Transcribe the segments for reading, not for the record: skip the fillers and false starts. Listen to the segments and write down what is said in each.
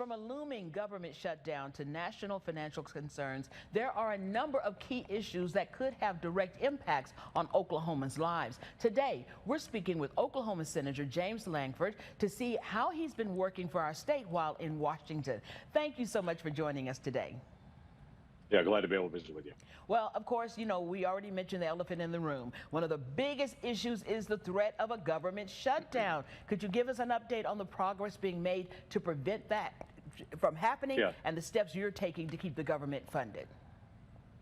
From a looming government shutdown to national financial concerns, there are a number of key issues that could have direct impacts on Oklahomans' lives. Today, we're speaking with Oklahoma Senator James Lankford to see how he's been working for our state while in Washington. Thank you so much for joining us today. Yeah, glad to be able to visit with you. Well, of course, you know, we already mentioned the elephant in the room. One of the biggest issues is the threat of a government shutdown. Could you give us an update on the progress being made to prevent that from happening and the steps you're taking to keep the government funded?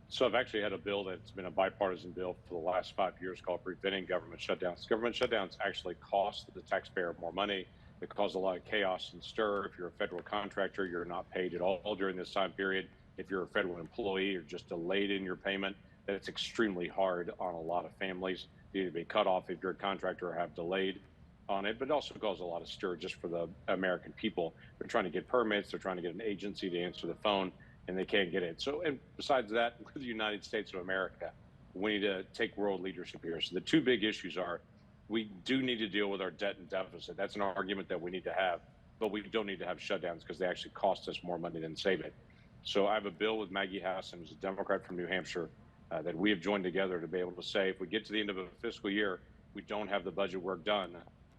So I've actually had a bill that's been a bipartisan bill for the last 5 years called Preventing Government Shutdowns. Government shutdowns actually cost the taxpayer more money. They cause a lot of chaos and stir. If you're a federal contractor, you're not paid at all during this time period. If you're a federal employee, you're just delayed in your payment. That's extremely hard on a lot of families. You either be cut off if you're a contractor or have delayed on it, but it also causes a lot of stir just for the American people. They're trying to get permits, they're trying to get an agency to answer the phone, and they can't get it. So, and besides that, we're the United States of America. We need to take world leadership here. So the two big issues are, we do need to deal with our debt and deficit. That's an argument that we need to have, but we don't need to have shutdowns because they actually cost us more money than save it. So I have a bill with Maggie Hassan, who's a Democrat from New Hampshire, that we have joined together to be able to say, if we get to the end of a fiscal year, we don't have the budget work done,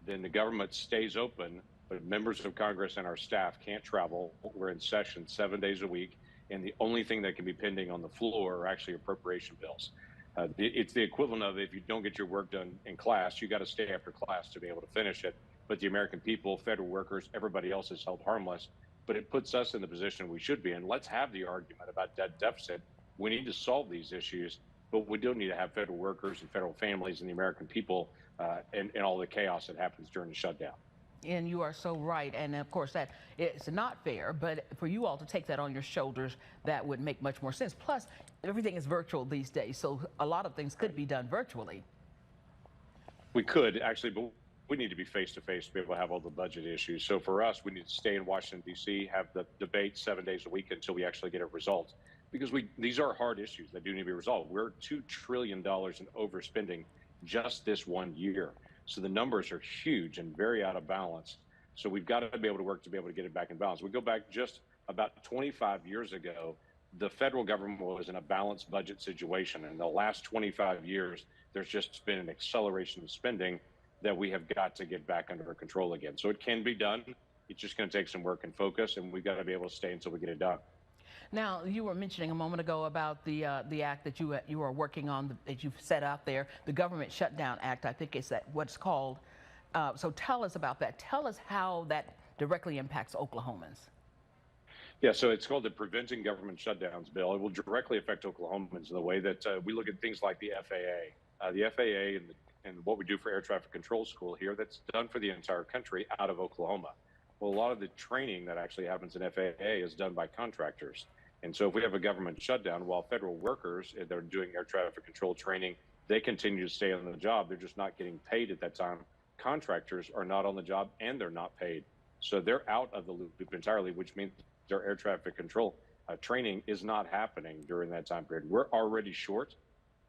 then the government stays open, but members of Congress and our staff can't travel. We're in session 7 days a week, and the only thing that can be pending on the floor are actually appropriation bills. It's the equivalent of, if you don't get your work done in class, you got to stay after class to be able to finish it. But the American people, federal workers, everybody else is held harmless. But it puts us in the position we should be in. Let's have the argument about debt deficit. We need to solve these issues, but we don't need to have federal workers and federal families and the American people and all the chaos that happens during the shutdown. And you are so right. And of course, that it's not fair, but for you all to take that on your shoulders, that would make much more sense. Plus, everything is virtual these days, so a lot of things could be done virtually. We could actually, but we need to be face-to-face to be able to have all the budget issues. So for us, we need to stay in Washington, D.C., have the debate 7 days a week until we actually get a result. Because these are hard issues that do need to be resolved. We're $2 trillion in overspending just this 1 year. So the numbers are huge and very out of balance. So we've got to be able to work to be able to get it back in balance. We go back just about 25 years ago, the federal government was in a balanced budget situation. In the last 25 years, there's just been an acceleration of spending that we have got to get back under control again. So it can be done. It's just going to take some work and focus, and we've got to be able to stay until we get it done. Now, you were mentioning a moment ago about the act that you are working on, that you've set out there, the Government Shutdown Act. I think it's what's called. So tell us about that. Tell us how that directly impacts Oklahomans. Yeah, so it's called the Preventing Government Shutdowns Bill. It will directly affect Oklahomans in the way that we look at things like the FAA. The FAA and what we do for air traffic control school here, that's done for the entire country out of Oklahoma. Well, a lot of the training that actually happens in FAA is done by contractors. And so if we have a government shutdown, while federal workers, they're doing air traffic control training, they continue to stay on the job. They're just not getting paid at that time. Contractors are not on the job and they're not paid. So they're out of the loop entirely, which means their air traffic control training is not happening during that time period. We're already short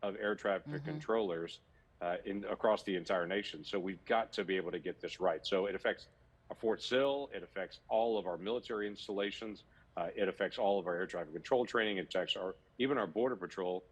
of air traffic controllers across the entire nation. So we've got to be able to get this right. So it affects Fort Sill, it affects all of our military installations, it affects all of our air traffic control training, it affects even our Border Patrol,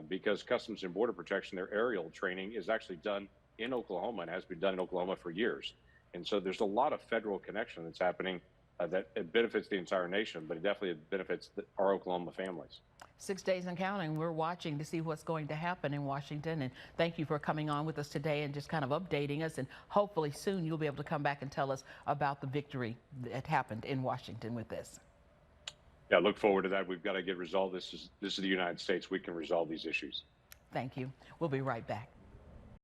because Customs and Border Protection, their aerial training is actually done in Oklahoma and has been done in Oklahoma for years. And so there's a lot of federal connection that's happening that it benefits the entire nation, but it definitely benefits our Oklahoma families. 6 days and counting. We're watching to see what's going to happen in Washington. And thank you for coming on with us today and just kind of updating us. And hopefully soon you'll be able to come back and tell us about the victory that happened in Washington with this. Yeah, look forward to that. We've got to get resolved. This is the United States. We can resolve these issues. Thank you. We'll be right back.